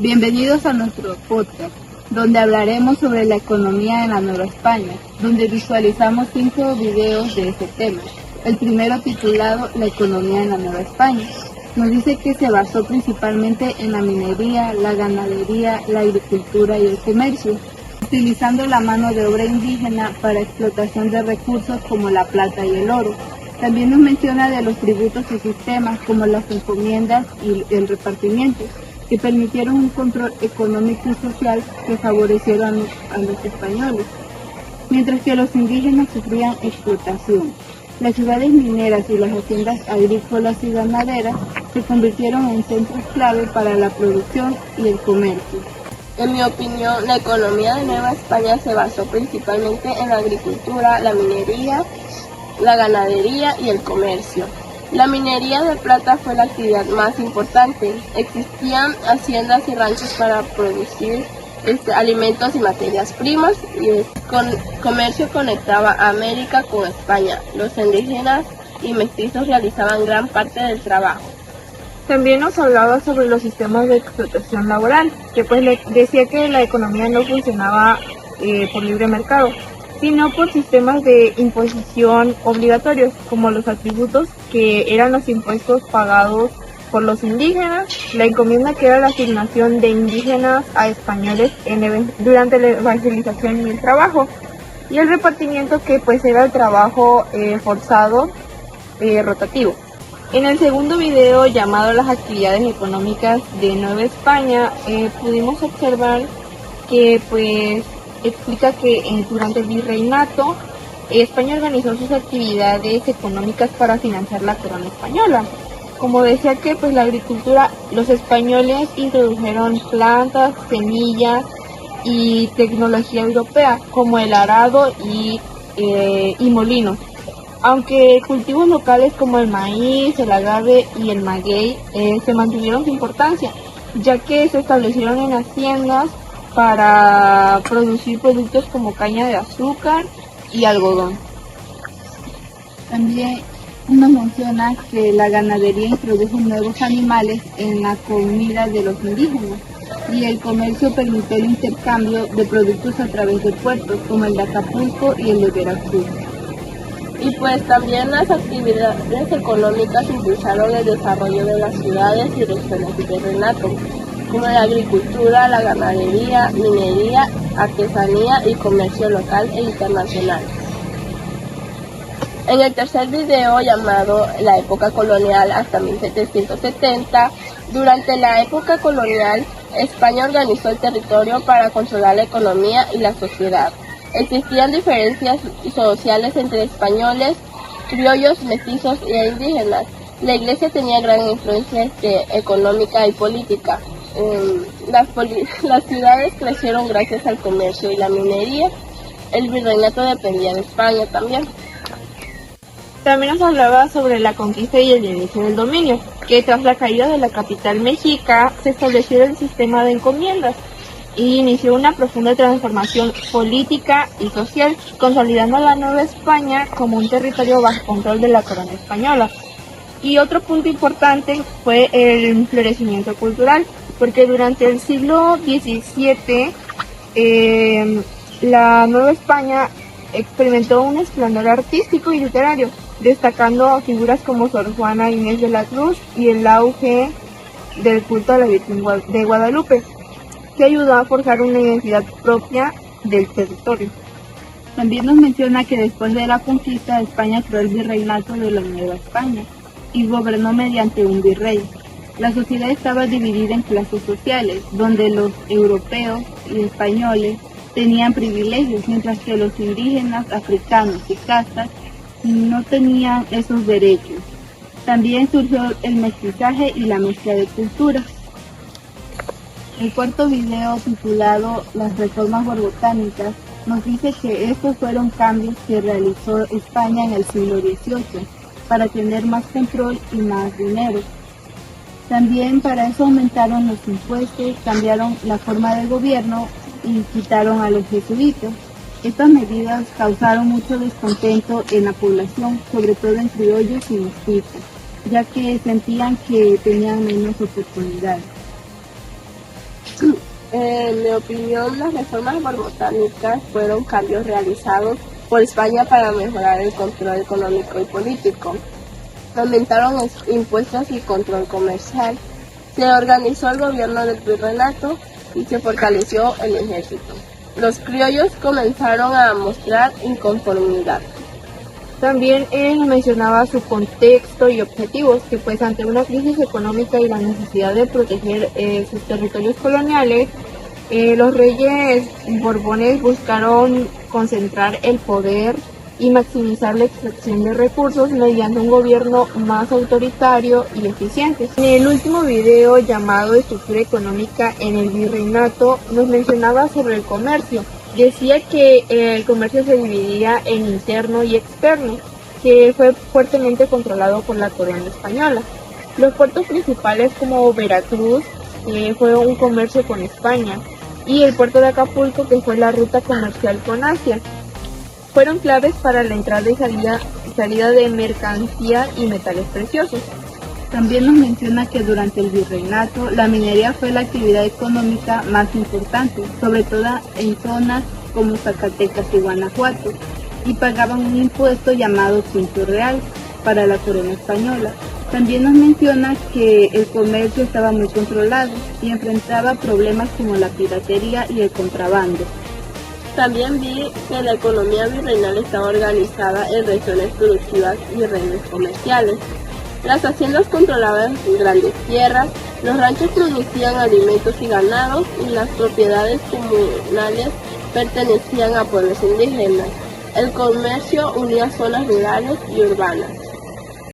Bienvenidos a nuestro podcast, donde hablaremos sobre la economía en la Nueva España, donde visualizamos 5 videos de este tema. El primero, titulado La economía en la Nueva España, nos dice que se basó principalmente en la minería, la ganadería, la agricultura y el comercio, utilizando la mano de obra indígena para explotación de recursos como la plata y el oro. También nos menciona de los tributos y sistemas como las encomiendas y el repartimiento, que permitieron un control económico y social que favorecieron a los españoles, mientras que los indígenas sufrían explotación. Las ciudades mineras y las haciendas agrícolas y ganaderas se convirtieron en centros clave para la producción y el comercio. En mi opinión, la economía de Nueva España se basó principalmente en la agricultura, la minería, la ganadería y el comercio. La minería de plata fue la actividad más importante. Existían haciendas y ranchos para producir alimentos y materias primas, y el comercio conectaba a América con España. Los indígenas y mestizos realizaban gran parte del trabajo. También nos hablaba sobre los sistemas de explotación laboral, que pues le decía que la economía no funcionaba por libre mercado, sino por sistemas de imposición obligatorios, como los atributos, que eran los impuestos pagados por los indígenas, la encomienda, que era la asignación de indígenas a españoles durante la evangelización y el trabajo, y el repartimiento, que pues era el trabajo forzado rotativo. En el segundo video, llamado Las actividades económicas de Nueva España, pudimos observar que pues explica que durante el virreinato España organizó sus actividades económicas para financiar la corona española. Como decía que pues la agricultura, los españoles introdujeron plantas, semillas y tecnología europea como el arado y molinos. Aunque cultivos locales como el maíz, el agave y el maguey se mantuvieron su importancia, ya que se establecieron en haciendas para producir productos como caña de azúcar y algodón. También nos menciona que la ganadería introdujo nuevos animales en la comida de los indígenas, y el comercio permitió el intercambio de productos a través de puertos como el de Acapulco y el de Veracruz. Y pues también las actividades económicas impulsaron el desarrollo de las ciudades y regiones del virreinato, como la agricultura, la ganadería, minería, artesanía y comercio local e internacional. En el tercer video, llamado La época colonial hasta 1770, durante la época colonial, España organizó el territorio para controlar la economía y la sociedad. Existían diferencias sociales entre españoles, criollos, mestizos e indígenas. La iglesia tenía gran influencia económica y política. Las ciudades crecieron gracias al comercio y la minería. El virreinato dependía de España también. También nos hablaba sobre la conquista y el inicio del dominio, que tras la caída de la capital mexica se estableció el sistema de encomiendas y inició una profunda transformación política y social, consolidando a la Nueva España como un territorio bajo control de la corona española. Y otro punto importante fue el florecimiento cultural, porque durante el siglo XVII la Nueva España experimentó un esplendor artístico y literario, destacando figuras como Sor Juana Inés de la Cruz y el auge del culto a la Virgen de Guadalupe, que ayudó a forjar una identidad propia del territorio. También nos menciona que después de la conquista, España creó el virreinato de la Nueva España y gobernó mediante un virrey. La sociedad estaba dividida en clases sociales, donde los europeos y españoles tenían privilegios, mientras que los indígenas, africanos y castas no tenían esos derechos. También surgió el mestizaje y la mezcla de culturas. El cuarto video, titulado Las reformas borbotánicas, nos dice que estos fueron cambios que realizó España en el siglo XVIII para tener más control y más dinero. También para eso aumentaron los impuestos, cambiaron la forma de gobierno y quitaron a los jesuitas. Estas medidas causaron mucho descontento en la población, sobre todo en criollos y mestizos, ya que sentían que tenían menos oportunidades. En mi opinión, las reformas borbónicas fueron cambios realizados por España para mejorar el control económico y político. Aumentaron impuestos y control comercial. Se organizó el gobierno del virreinato y se fortaleció el ejército. Los criollos comenzaron a mostrar inconformidad. También mencionaba su contexto y objetivos, que pues ante una crisis económica y la necesidad de proteger sus territorios coloniales, los reyes borbones buscaron concentrar el poder y maximizar la extracción de recursos mediante un gobierno más autoritario y eficiente. En el último video llamado Estructura económica en el virreinato nos mencionaba sobre el comercio. Decía que el comercio se dividía en interno y externo, que fue fuertemente controlado por la corona española. Los puertos principales como Veracruz fue un comercio con España, y el puerto de Acapulco, que fue la ruta comercial con Asia. Fueron claves para la entrada y salida de mercancía y metales preciosos. También nos menciona que durante el virreinato la minería fue la actividad económica más importante, sobre todo en zonas como Zacatecas y Guanajuato, y pagaban un impuesto llamado quinto real para la corona española. También nos menciona que el comercio estaba muy controlado y enfrentaba problemas como la piratería y el contrabando. También vi que la economía virreinal estaba organizada en regiones productivas y redes comerciales. Las haciendas controlaban grandes tierras, los ranchos producían alimentos y ganados y las propiedades comunales pertenecían a pueblos indígenas. El comercio unía zonas rurales y urbanas.